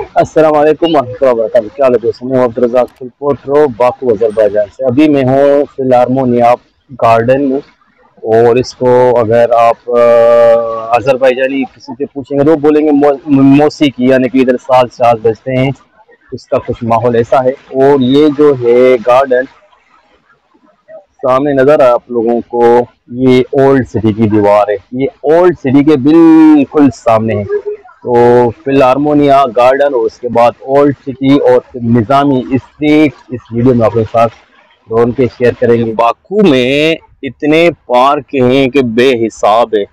अस्सलाम वालेकुम वरहमतुल्लाहि वबरकातुहू। क्या हाल है दोस्तों? मैं अब्दुल रज़ाक फुलपोट्रो बाकू अज़रबैजान से। अभी मैं हूँ फिलहारमोनिया गार्डन में। और इसको अगर आप अज़रबैजानी किसी से पूछेंगे तो वो बोलेंगे मौसीकी, यानी कि इधर साज साज बजते हैं। इसका कुछ माहौल ऐसा है। और ये जो है गार्डन सामने नज़र है आप लोगों को, ये ओल्ड सिटी की दीवार है। ये ओल्ड सिटी के बिल्कुल सामने है। तो फिलहारमोनिया गार्डन और उसके बाद ओल्ड सिटी और फिर निज़ामी स्ट्रीट इस वीडियो में अपने साथ ड्रोन के शेयर करेंगे। बाकू में इतने पार्क हैं कि बेहिसाब है।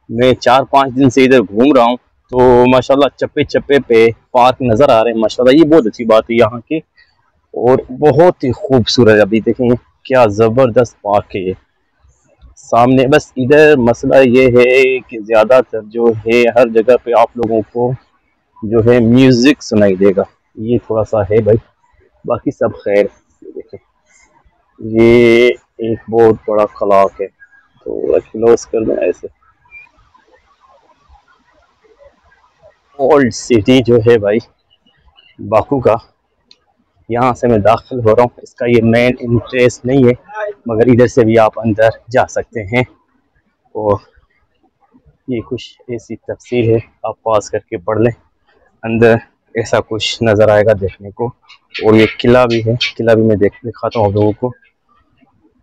मैं 4-5 दिन से इधर घूम रहा हूँ, तो माशाल्लाह चप्पे चप्पे पे पार्क नज़र आ रहे हैं। माशाल्लाह ये बहुत अच्छी बात है यहाँ की, और बहुत ही खूबसूरत। अभी देखें क्या ज़बरदस्त पार्क है ये सामने। बस इधर मसला ये है कि ज़्यादातर जो है हर जगह पे आप लोगों को जो है म्यूज़िक सुनाई देगा। ये थोड़ा सा है भाई, बाकी सब खैर। देखें ये एक बहुत बड़ा खलाक है, तो क्लोज कर दें ऐसे। ओल्ड सिटी जो है भाई बाकू का, यहाँ से मैं दाखिल हो रहा हूँ। इसका ये मेन इंटरेस्ट नहीं है, मगर इधर से भी आप अंदर जा सकते हैं। और ये कुछ ऐसी तफसीर है, आप पास करके पढ़ लें। अंदर ऐसा कुछ नज़र आएगा देखने को। और ये किला भी है, किला भी मैं दिखाता हूँ आप लोगों को।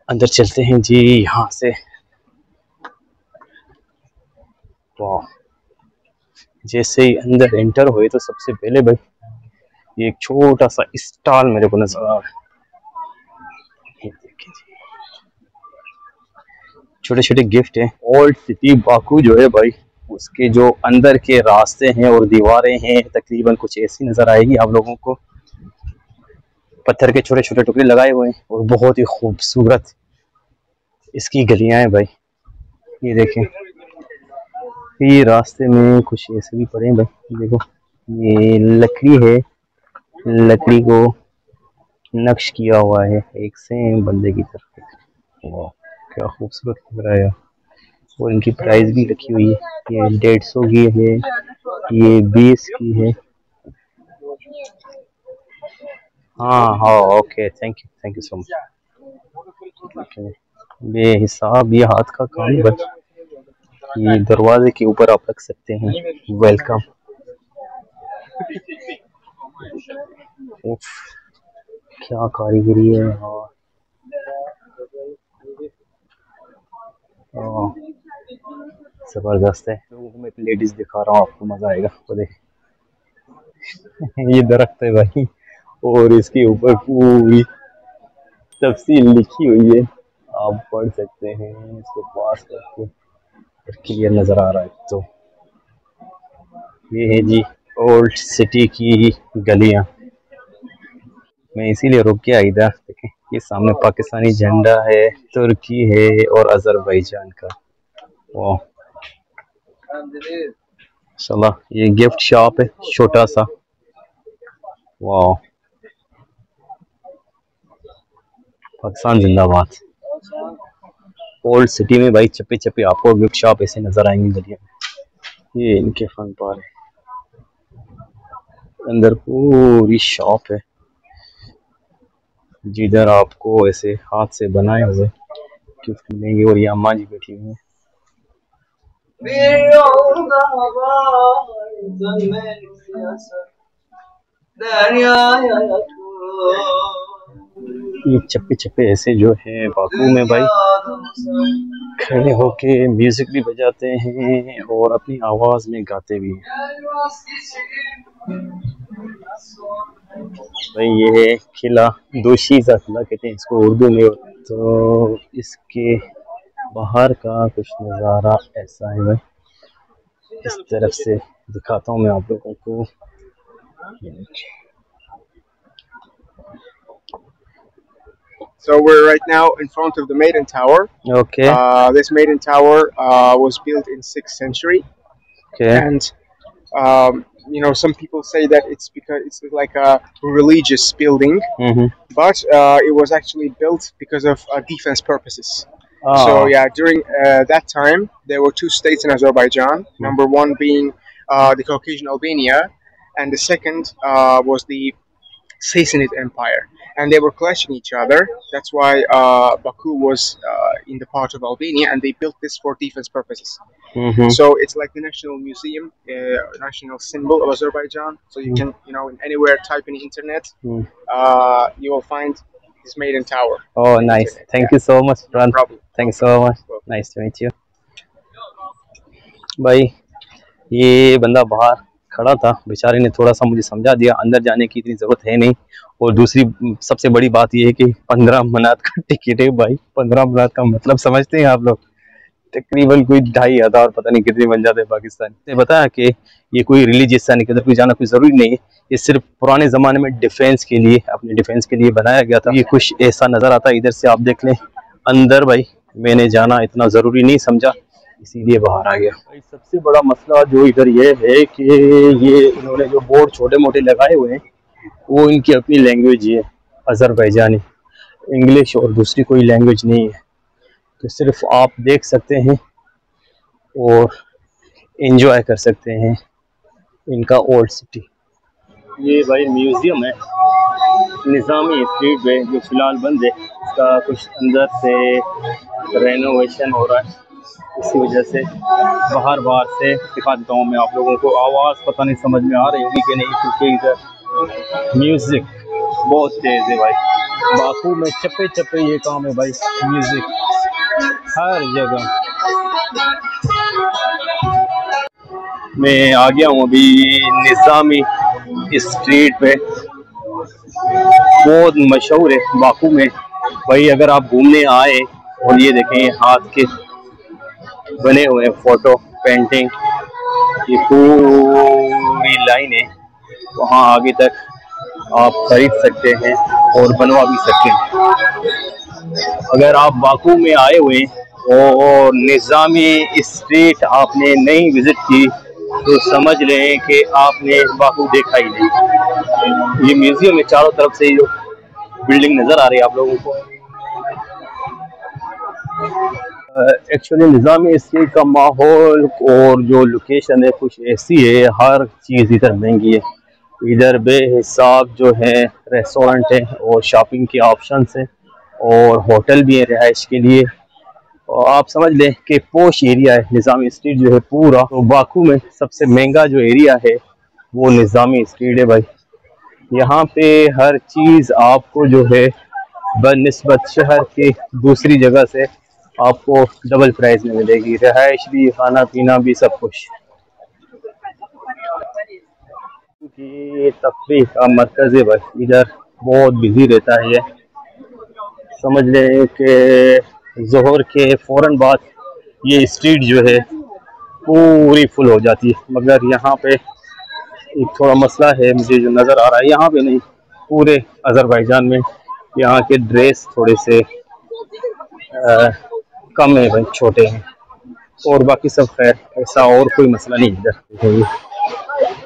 अंदर चलते हैं जी यहाँ से। वाह, जैसे ही अंदर एंटर हुए तो सबसे पहले भाई ये एक छोटा सा स्टॉल मेरे को नजर आ रहा है। छोटे छोटे गिफ्ट हैं। ओल्ड सिटी बाकू जो है भाई, उसके जो अंदर के रास्ते हैं और दीवारें हैं तकरीबन कुछ ऐसी नजर आएगी आप लोगों को। पत्थर के छोटे छोटे टुकड़े लगाए हुए हैं और बहुत ही खूबसूरत इसकी गलियां हैं भाई। ये देखें, ये रास्ते में कुछ ऐसे भी पड़े हैं भाई। देखो ये लकड़ी है, लकड़ी को नक्श किया हुआ है एक सेम बंदे की तरफ। वाह क्या खूबसूरत लग रहा है यार। और इनकी प्राइस भी रखी हुई है। ये 150 की है, ये 20 की है। हाँ हाँ, okay, thank you so much. बेहिसाब ये हाथ का काम है बस। ये दरवाजे के ऊपर आप रख सकते हैं, वेलकम। उफ, क्या कारीगरी है यार। जबरदस्त है। लोगों को मैं लेडीज दिखा रहा हूँ, आपको मजा आएगा। तो देख ये दरख्त है भाई, और इसके ऊपर पूरी तफसील लिखी हुई है। आप पढ़ सकते हैं इसको पास करके, क्लियर नजर आ रहा है। तो ये है जी ओल्ड सिटी की गलियां। मैं इसीलिए रुक गया इधर। देखें ये सामने पाकिस्तानी झंडा है, तुर्की है और अजरबैजान का। वाह माशाल्लाह, ये गिफ्ट शॉप है छोटा सा। वाह, पाकिस्तान जिंदाबाद। ओल्ड सिटी में भाई चप्पे चप्पे आपको गिफ्ट शॉप ऐसे नजर आएंगे गलियों में। ये इनके फन पार है, अंदर पूरी शॉप है जिधर आपको ऐसे हाथ से बनाए हुए गिफ्ट मिलेंगे। और ये अम्मा जी बैठी हुई है। ये चप्पे चप्पे ऐसे जो है बाकू में भाई खड़े होके म्यूजिक भी बजाते हैं और अपनी आवाज में गाते भी हैं भाई। ये है किला, दोशीज़ा किला कहते हैं इसको उर्दू में। तो इसके बाहर का कुछ नज़ारा ऐसा है भाई। इस तरफ से दिखाता हूँ मैं आप लोगों को। So we're right now in front of the Maiden Tower. Okay. This Maiden Tower was built in 6th century. Okay. And you know, some people say that it's because it's like a religious building, but it was actually built because of defense purposes. So yeah, during that time there were two states in Azerbaijan. Number one being the Caucasian Albania, and the second was the Sassanid Empire, and they were clashing each other. That's why Baku was in the part of Albania, and they built this for defense purposes. So it's like the national museum, national symbol of Azerbaijan. So you can, anywhere type in the internet, you will find this Maiden Tower. Oh, nice. Thank you so much, Fran. Thanks so much. Nice to meet you. भाई ये बंदा बाहर खड़ा था, बेचारे ने थोड़ा सा मुझे समझा दिया, अंदर जाने की इतनी ज़रूरत है नहीं। और दूसरी सबसे बड़ी बात ये है कि 15 मिनट का टिकट है भाई। 15 मिनट का मतलब समझते हैं आप लोग, तकरीबन कोई 2500 पता नहीं कितने बन जाते हैं पाकिस्तान। ने बताया कि ये कोई रिलीजियस सा नहीं, किधर कोई जाना कोई ज़रूरी नहीं है, ये सिर्फ पुराने ज़माने में डिफेंस के लिए, अपने डिफेंस के लिए बनाया गया था। ये कुछ ऐसा नज़र आता है, इधर से आप देख लें अंदर। भाई मैंने जाना इतना ज़रूरी नहीं समझा, इसीलिए बाहर आ गया। भाई सबसे बड़ा मसला जो इधर ये है कि ये इन्होंने जो बोर्ड छोटे मोटे लगाए हुए हैं वो इनकी अपनी लैंग्वेज है, अज़रबैजानी, इंग्लिश और दूसरी कोई लैंग्वेज नहीं है। तो सिर्फ आप देख सकते हैं और एंजॉय कर सकते हैं इनका ओल्ड सिटी। ये भाई म्यूज़ियम है निज़ामी स्ट्रीट पे, जो फ़िलहाल बंद है। इसका कुछ अंदर से रेनोवेशन हो रहा है, इसी वजह से बाहर से दिखाता हूँ मैं आप लोगों को। आवाज़ पता नहीं समझ में आ रही होगी कि नहीं, क्योंकि इधर म्यूज़िक बहुत तेज़ है भाई। बाकू में चप्पे चप्पे ये काम है भाई, म्यूज़िक हर जगह। मैं आ गया हूँ अभी निज़ामी स्ट्रीट पे, बहुत मशहूर है बाकू में भाई। अगर आप घूमने आए और ये देखें हाथ के बने हुए फोटो पेंटिंग, ये पूरी लाइन है, वहाँ आगे तक आप खरीद सकते हैं और बनवा भी सकते हैं। अगर आप बाकू में आए हुए और निज़ामी स्ट्रीट आपने नहीं विज़िट की तो समझ लें कि आपने बाकू देखा ही नहीं। ये म्यूज़ियम में चारों तरफ से जो बिल्डिंग नज़र आ रही है आप लोगों को, एक्चुअली निज़ामी स्ट्रीट का माहौल और जो लोकेशन है कुछ ऐसी है, हर चीज़ इधर महंगी है। इधर बेहिसाब जो है रेस्टोरेंट है और शॉपिंग के ऑप्शंस हैं और होटल भी है रिहाइश के लिए। और आप समझ लें कि पोश एरिया है निज़ामी स्ट्रीट जो है पूरा। तो बाकू में सबसे महंगा जो एरिया है वो निज़ामी स्ट्रीट है भाई। यहाँ पे हर चीज़ आपको जो है बनिस्बत शहर के दूसरी जगह से आपको डबल प्राइस में मिलेगी, रिहाइश भी, खाना पीना भी, सब कुछ। ये तफरीह का मरकज़ है भाई, इधर बहुत बिजी रहता है ये। समझ लें कि ज़ोहर के फ़ौरन बाद ये स्ट्रीट जो है पूरी फुल हो जाती है। मगर यहाँ पे एक थोड़ा मसला है मुझे जो नज़र आ रहा है, यहाँ पे नहीं पूरे अज़रबैजान में यहाँ के ड्रेस थोड़े से कम है भाई, छोटे हैं, और बाकी सब खैर ऐसा और कोई मसला नहीं। इधर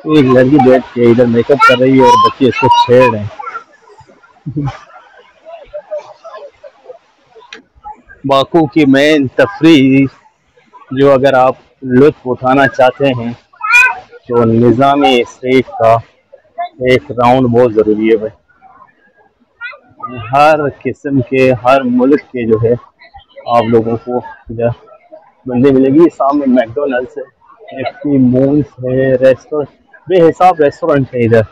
एक लड़की बैठ के इधर मेकअप कर रही है और बच्चे इसको छेड़ रहे हैं। बाकू की मेन तफरीह जो अगर आप लुत्फ़ उठाना चाहते हैं तो निज़ामी स्ट्रीट का एक राउंड बहुत ज़रूरी है भाई। हर किस्म के, हर मुल्क के जो है आप लोगों को इधर बंदे मिलेगी। सामने मैकडोनल्ड्स है, एफपी मून्स है, रेस्टोरेंट, बेहिसाब रेस्टोरेंट है इधर।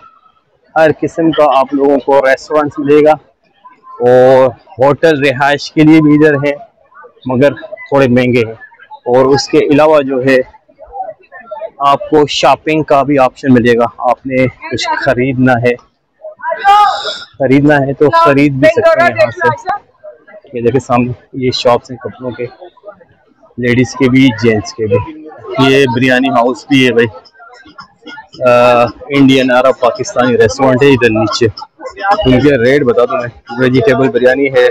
हर किस्म का आप लोगों को रेस्टोरेंट्स मिलेगा और होटल रिहाइश के लिए भी इधर है, मगर थोड़े महंगे हैं। और उसके अलावा जो है आपको शॉपिंग का भी ऑप्शन मिलेगा। आपने कुछ खरीदना है तो खरीद भी सकते हैं यहाँ से। ये देखिए सामने ये शॉप्स हैं कपड़ों के, लेडीज़ के भी, जेंट्स के भी। ये बिरयानी हाउस भी है भाई, इंडियन अरब पाकिस्तानी रेस्टोरेंट है इधर नीचे। उनके रेट बता दूँ मैं, वेजिटेबल बिरयानी है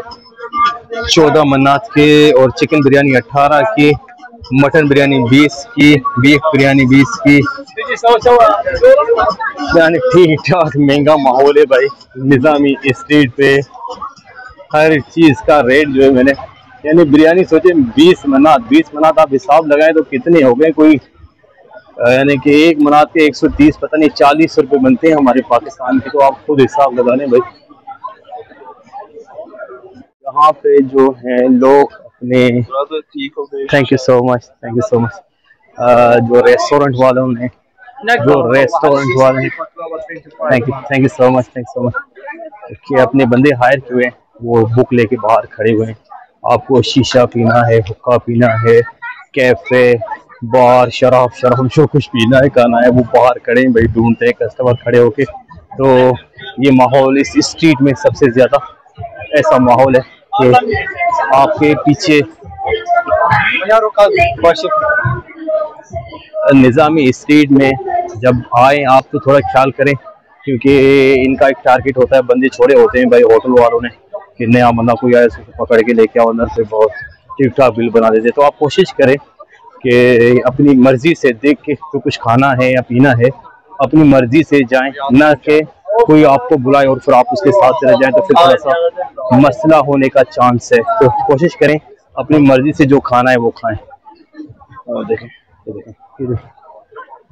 14 मन्नात के, और चिकन बिरयानी 18 की, मटन बिरयानी 20 की, बीफ बिरयानी 20 की। यानी ठीक ठाक महंगा माहौल है भाई निज़ामी स्ट्रीट पे। हर चीज़ का रेट जो है मैंने, यानी बिरयानी सोचे 20 मन्नात आप हिसाब लगाएं तो कितने हो गए, कोई यानी कि एक मनात के 130 पता नहीं 40 रुपए बनते हैं हमारे पाकिस्तान के। तो आप खुद हिसाब लगा लें भाई। यहाँ पे जो है लोग अपने, thank you so much, thank you so much, जो रेस्टोरेंट वालों ने, thank you so much, thank you so much, कि अपने बंदे हायर किए हैं, वो बुक लेके बाहर खड़े हुए हैं। आपको शीशा पीना है, हुक्का पीना है, कैफे, बार, शराब जो कुछ पीना है, खाना है, वो बाहर खड़े हैं भाई, ढूंढते हैं कस्टमर खड़े होके। तो ये माहौल इस स्ट्रीट में सबसे ज्यादा ऐसा माहौल है कि आपके पीछे निज़ामी स्ट्रीट में जब आए आप तो थोड़ा ख्याल करें, क्योंकि इनका एक टारगेट होता है, बंदे छोड़े होते हैं भाई होटल वालों ने कि नया बंदा कोई आए उसको पकड़ के लेके आओ अंदर से, बहुत ठीक ठाक बिल बना देते। तो आप कोशिश करें कि अपनी मर्जी से देख के जो कुछ खाना है या पीना है अपनी मर्जी से जाएं, ना कि कोई आपको बुलाए और फिर आप उसके साथ चले जाएं, तो फिर थोड़ा सा मसला होने का चांस है। तो कोशिश करें अपनी मर्जी से जो खाना है वो खाएं। और देखें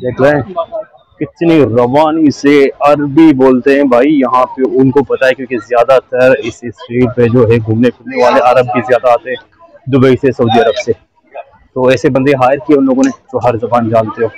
देख रहे हैं कितनी रवानी से अरबी बोलते हैं भाई यहाँ पे। उनको पता है क्योंकि ज्यादातर इस स्ट्रीट पे जो है घूमने फिरने वाले अरब भी ज्यादा आते हैं, दुबई से, सऊदी अरब से। तो ऐसे बंदे हायर किए उन लोगों ने जो हर जबान जानते हो।